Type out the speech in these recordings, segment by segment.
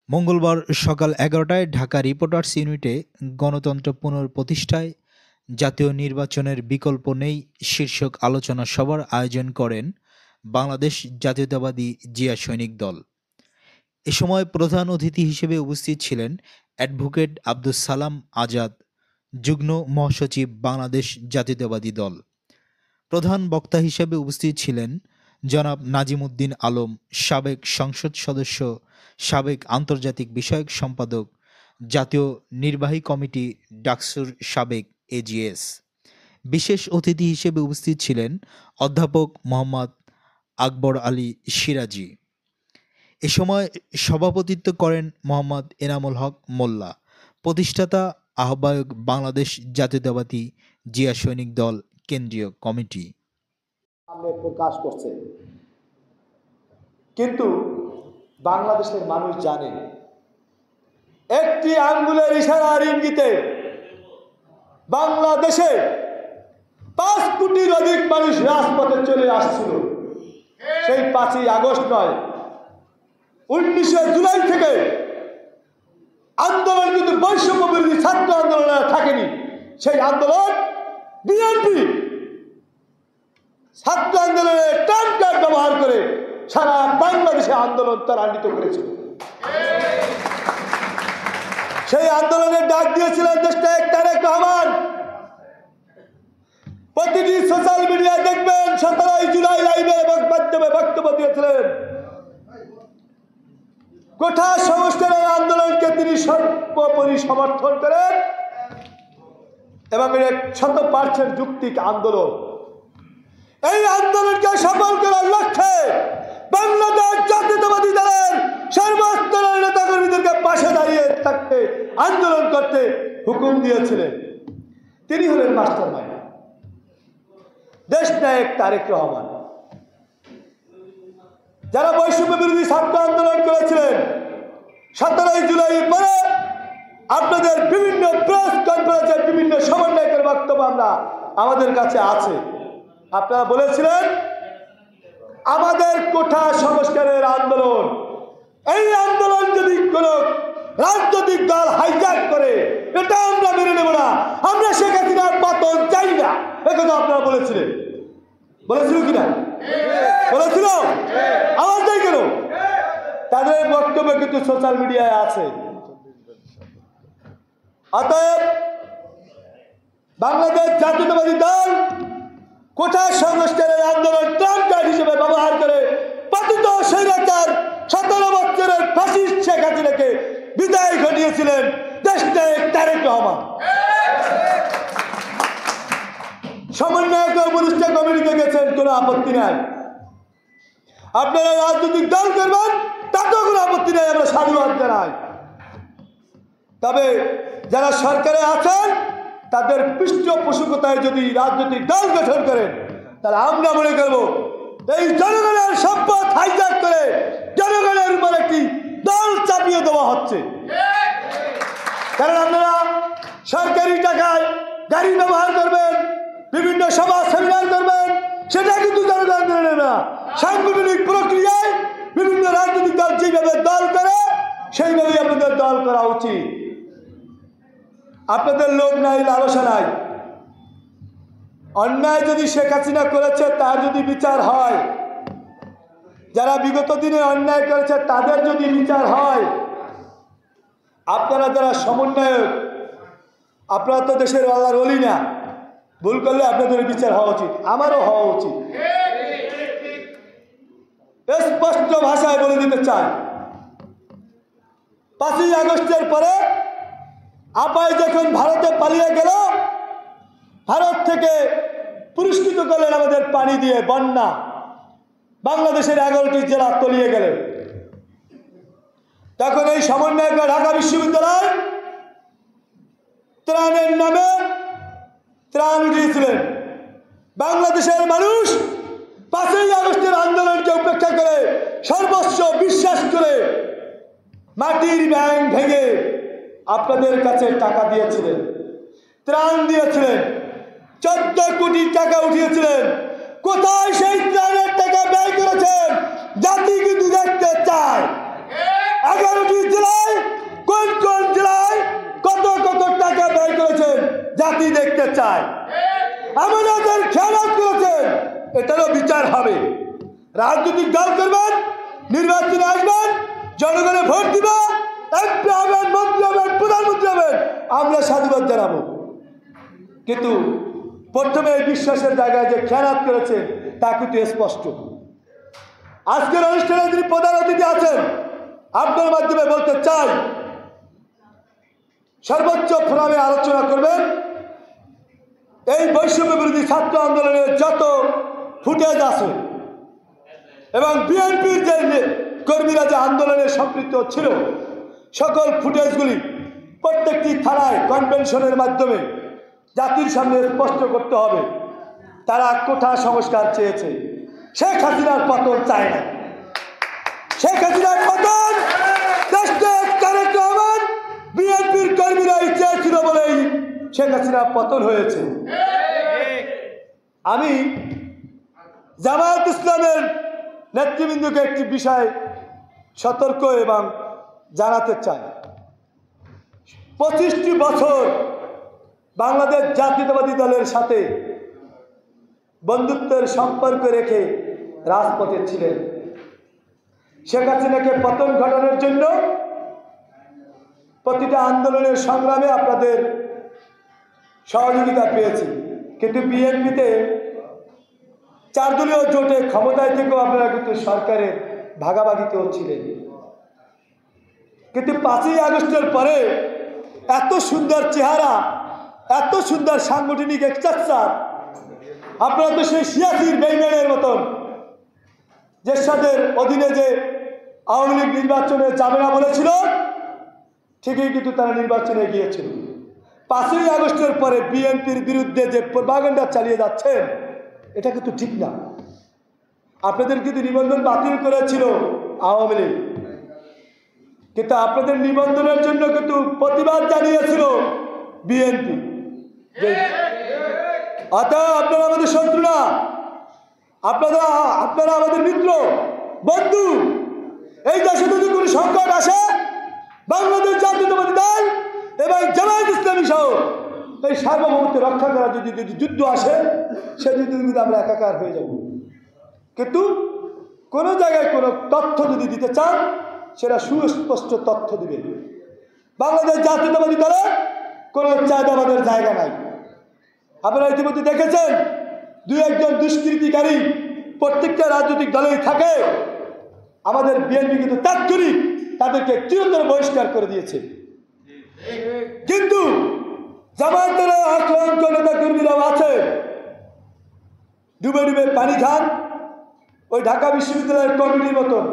মঙ্গলবার সকাল ১১টায় ঢাকা রিপোর্টার্স ইউনিটে গণতন্ত্র পুনঃপ্রতিষ্ঠায় জাতীয় নির্বাচনের বিকল্প নেই শীর্ষক আলোচনা সভার আয়োজন করেন বাংলাদেশ জাতীয়তাবাদী জিয়া সৈনিক দল। এ সময় প্রধান অতিথি হিসেবে উপস্থিত ছিলেন অ্যাডভোকেট আব্দুস সালাম আজাদ, যুগ্ম মহাসচিব, বাংলাদেশ জাতীয়তাবাদী দল। প্রধান বক্তা হিসেবে উপস্থিত ছিলেন জনাব নাজিম উদ্দিন আলম, সাবেক সংসদ সদস্য, সাবেক আন্তর্জাতিক বিষয়ক সম্পাদক, জাতীয় নির্বাহী কমিটি ডাকসুর সাবেক এজিএস। বিশেষ অতিথি হিসেবে উপস্থিত ছিলেন অধ্যাপক মোহাম্মদ আকবর আলী সিরাজি। এ সময় সভাপতিত্ব করেন মোহাম্মদ এনামুল হক মোল্লা, প্রতিষ্ঠাতা আহ্বায়ক, বাংলাদেশ জাতীয়তাবাদী জিয়া সৈনিক দল কেন্দ্রীয় কমিটি। প্রকাশ করছে, কিন্তু বাংলাদেশের মানুষ জানে একটি আঙ্গুলের ইশারার ইঙ্গিতে বাংলাদেশে 5 কোটির অধিক মানুষ রাজপথে চলে আসছিল। সেই 5ই আগস্ট নয়, 19শে জুলাই থেকে আন্দোলন কিন্তু বৈষম্য বিরোধী ছাত্র আন্দোলন থাকেনি। সেই আন্দোলন বিএনপি ছাত্র আন্দোলনের ট্রাম্প কার্ড ব্যবহার করে সারা বাংলাদেশে আন্দোলন ত্বরান্বিত করেছিল। সেই আন্দোলনের ডাক দিয়েছিলেন দেশনায়ক তারেক রহমান। প্রতিটি সোশ্যাল মিডিয়ায় দেখবেন 17 জুলাই লাইভে মাধ্যমে বক্তব্য দিয়েছিলেন। কোঠা সংস্কারের আন্দোলনকে তিনি সর্বোপরি সমর্থন করেন এবং এর 100% যুক্তিক আন্দোলন। এই আন্দোলনকে সফল করার লক্ষ্যে বাংলাদেশ জাতীয়তাবাদী দলের সর্বস্তরের নেতাকর্মীদেরকে পাশে দাঁড়িয়ে থাকতে, আন্দোলন করতে হুকুম দিয়েছিলেন। তিনি হলেন মাস্টারমাইন্ড, দেশনায়ক তারেক রহমান। যারা বৈষম্য বিরোধী ছাত্র আন্দোলন করেছিলেন 17 জুলাই পরে আপনাদের বিভিন্ন প্রেস কনফারেন্সের বিভিন্ন সমন্বয়কের বক্তব্য আমাদের কাছে আছে। আপনারা বলেছিলেন আমাদের কোঠা সংস্কারের আন্দোলন, এই আন্দোলন যদি কোন রাজনৈতিক দল হাইজ্যাক করে এটা আমরা মেনে নেব না, আমরা শেখ হাসিনার পতন চাই না, একথা আপনারা বলেছিলেন। বলেছিল কিনা? বলেছিল। আওয়াজ দেয় কেন? তাদের বক্তব্য কিন্তু সোশ্যাল মিডিয়ায় আছে। অতএব বাংলাদেশ জাতীয়তাবাদী দল কোঠা সংস্কারের আন্দোলন ট্রাম্প কার্ড হিসেবে ব্যবহার করে পতিত স্বৈরাচার 17 বছরের ফ্যাসিস্ট শেখ হাসিনাকে বিদায় ঘটিয়েছিলেন দেশনায়ক তারেক রহমান। সমন্বয়ক উপদেষ্টা কমিটিতে গেছেন, কোনো আপত্তি নাই। আপনারা রাজনৈতিক দল করবেন তাতেও কোনো আপত্তি নাই, আমরা সাধুবাদ জানাই। তবে যারা সরকারে আছেন তাদের পৃষ্ঠপোষকতায় যদি রাজনৈতিক দল গঠন করেন তাহলে আমরা মনে করব এই জনগণের সম্পদ হাইজ্যাক করে জনগণের উপর একটি দল চাপিয়ে দেওয়া হচ্ছে। কারণ আপনারা সরকারি টাকায় গাড়ি ব্যবহার করবেন, বিভিন্ন সভা সেমিনার করবেন, সেটা কিন্তু জনগণ মেনে নেবে না। সাংগঠনিক প্রক্রিয়ায় বিভিন্ন রাজনৈতিক দল যেভাবে দল করে সেইভাবেই আপনাদের দল করা উচিত। আপনাদের লোভ নাই, লালসা নাই। অন্যায় যদি শেখ হাসিনা করেছে তার যদি বিচার হয়, যারা বিগত দিনে অন্যায় করেছে তাদের যদি বিচার হয়, আপনারা যারা সমন্বয়ক, আপনারা তো দেশের আল্লাহর ওলি না, ভুল করলে আপনাদের বিচার হওয়া উচিত, আমারও হওয়া উচিত। স্পষ্ট ভাষায় বলে দিতে চাই, 5ই আগস্টের পরে আপাই যখন ভারতে পালিয়ে গেল, ভারত থেকে পুরস্কৃত করলেন আমাদের পানি দিয়ে, বন্যা বাংলাদেশের 11টি জেলা তলিয়ে গেলেন। তখন এই সমন্বয়করা ঢাকা বিশ্ববিদ্যালয় ত্রাণের নামে ত্রাণ উঠিয়েছিলেন। বাংলাদেশের মানুষ 5ই আগস্টের আন্দোলনকে উপেক্ষা করে সর্বস্ব বিশ্বাস করে মাটির ব্যাংক ভেঙে আপনাদের কাছে টাকা দিয়েছিলেন, ত্রাণ দিয়েছিলেন, 14 কোটি টাকা উঠিয়েছিলেন। কোথায় সেই ত্রাণের টাকা ব্যয় করেছেন জাতি কিন্তু দেখতে চায়। 11টি জেলায় জাতি দেখতে চায়। এমন যাদের খেয়ালাত করেছেন এটারও বিচার হবে। রাজনৈতিক দল করবেন, নির্বাচনে আসবেন, জনগণে ভোট দিবা, এমপি হবেন, মন্ত্রী হবেন, প্রধানমন্ত্রী হবেন, আমরা সাধুবাদ জানাবো। কিন্তু প্রথমে এই বিশ্বাসের জায়গায় যে খেয়ালাত করেছেন তা কিন্তু স্পষ্ট। আজকের অনুষ্ঠানে যিনি প্রধান অতিথি আছেন, আপনার মাধ্যমে বলতে চাই, সর্বোচ্চ ফোরামে আলোচনা করবেন এই বৈষম্য বিরোধী ছাত্র আন্দোলনের যত ফুটেজ আছে এবং বিএনপির যে কর্মীরা যে আন্দোলনে সম্পৃক্ত ছিল সকল ফুটেজগুলি প্রত্যেকটি থানায় কনভেনশনের মাধ্যমে জাতির সামনে স্পষ্ট করতে হবে। তারা কোঠা সংস্কার চেয়েছে, শেখ হাসিনার পতন চায় না। শেখ হাসিনার পতন তারেক রহমান বিএনপির কর্মীরাই চেয়েছিল বলেই শেখ হাসিনার পতন হয়েছে। আমি জামায়াত ইসলামের নেতৃবৃন্দকে একটি বিষয় সতর্ক এবং জানাতে চাই। 25টি বছর বাংলাদেশ জাতীয়তাবাদী দলের সাথে বন্ধুত্বের সম্পর্ক রেখে রাজপথে ছিলেন। শেখ হাসিনাকে পতন ঘটানোর জন্য প্রতিটা আন্দোলনের সংগ্রামে আপনাদের সহযোগিতা পেয়েছি। কিন্তু বিএনপিতে 4 দলীয় জোটে ক্ষমতায় থেকেও আপনারা কিন্তু সরকারের ভাগাভাগিতেও ছিলেন। কিন্তু 5ই আগস্টের পরে এত সুন্দর চেহারা, এত সুন্দর সাংগঠনিক স্ট্রাকচার, আপনারা তো সেই সিয়াসির বেইমানের মতন যেসাদের অধীনে যে আওয়ামী লীগ নির্বাচনে যাবে না বলেছিল, ঠিকই কিন্তু তারা নির্বাচনে গিয়েছিল। 5ই আগস্টের পরে বিএনপির বিরুদ্ধে যে প্রপাগান্ডা চালিয়ে যাচ্ছেন এটা কিন্তু ঠিক না। আপনাদের কিন্তু নিবন্ধন বাতিল করেছিল আওয়ামী লীগ, কিন্তু আপনাদের নিবন্ধনের জন্য কিন্তু প্রতিবাদ জানিয়েছিল বিএনপি। অতএব আপনারা আমাদের শত্রু না, আপনারা আমাদের মিত্র, বন্ধু। এই দেশে যদি কোনো সংকট আসে, বাংলাদেশ জাতীয়তাবাদী দল এবং জামায়াত ইসলামী সহ এই সার্বভৌমত্ব রক্ষা করার যদি যুদ্ধ আসে, সে যুদ্ধের মধ্যে আমরা একাকার হয়ে যাব। কিন্তু কোনো জায়গায় কোনো তথ্য যদি দিতে চান সেটা সুস্পষ্ট তথ্য দিবে। বাংলাদেশ জাতীয়তাবাদী দলে কোনো চাঁদাবাদের জায়গা নাই। আপনারা ইতিমধ্যে দেখেছেন 2-1 দুষ্কৃতিকারী প্রত্যেকটা রাজনৈতিক দলেই থাকে। আমাদের বিএনপি কিন্তু তাৎক্ষণিক তাদেরকে চিরতরে বহিষ্কার করে দিয়েছে। কিন্তু জামায়াতের আক্রান্ত নেতা কর্মীরাও আছে, ডুবে ডুবে পানি খান। ওই ঢাকা বিশ্ববিদ্যালয়ের কমিটির মতন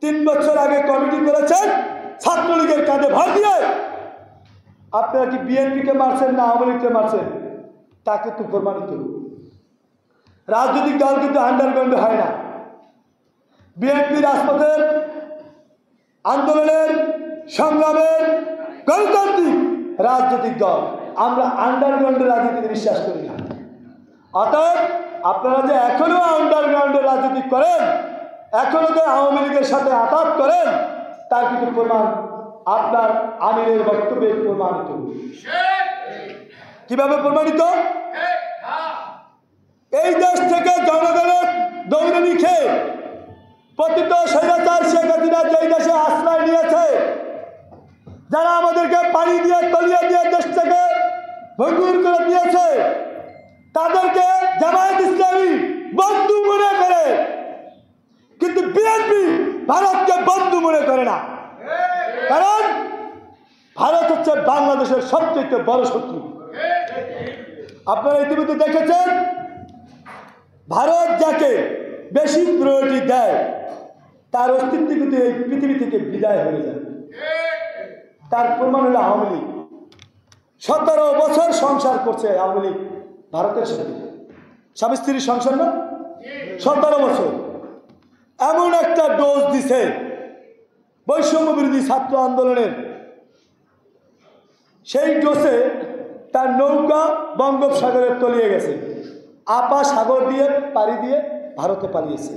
3 বছর আগে কমিটি করেছেন ছাত্রলীগের কাঁধে ভর দিয়ে। আপনারা কি বিএনপিকে মারছেন না আওয়ামী লীগকে মারছেন তা কিন্তু প্রমাণিত। রাজনৈতিক দল কিন্তু আন্ডারগ্রাউন্ডে হয় না। বিএনপি রাজপথের আন্দোলনের সংগ্রামের গণতান্ত্রিক রাজনৈতিক দল। আমরা আন্ডারগ্রাউন্ডের রাজনীতিতে বিশ্বাস করি না। অতএব আপনারা যে এখনো আন্ডারগ্রাউন্ডের রাজনীতি করেন, এখনো যে আওয়ামী লীগের সাথে আঘাত করেন, তার কিন্তু প্রমাণ আপনার আমিরের বক্তব্যে প্রমাণিত। কিভাবে প্রমাণিত? এই দেশ থেকে জনগণের দৌড়ানি খেয়ে পতিত স্বৈরাচার শেখ হাসিনা যেই দেশে আশ্রয় নিয়েছে, যারা আমাদেরকে পানি দিয়ে তলিয়ে দিয়ে দেশ থেকে ভঙ্গুর করে দিয়েছে, তাদেরকে জামায়াত ইসলামী বন্ধু মনে করে। কিন্তু বিএনপি ভারতকে বন্ধু মনে করে না, কারণ ভারত হচ্ছে বাংলাদেশের সবচেয়ে বড় শত্রু। আপনারা ইতিমধ্যে দেখেছেন ভারত যাকে বেশি প্রায়োরিটি দেয় তার অস্তিত্ব কিন্তু এই পৃথিবী থেকে বিদায় হয়ে যায়। তার প্রমাণ হলো আওয়ামী লীগ। 17 বছর সংসার করছে আওয়ামী লীগ ভারতের সাথে, স্বামী স্ত্রীর সংসার না, 17 বছর। এমন একটা ডোজ দিছে বৈষম্য বিরোধী ছাত্র আন্দোলনের, সেই ডোজে তার নৌকা বঙ্গোপসাগরে তলিয়ে গেছে, আপা সাগর দিয়ে পাড়ি দিয়ে ভারতে পালিয়েছে।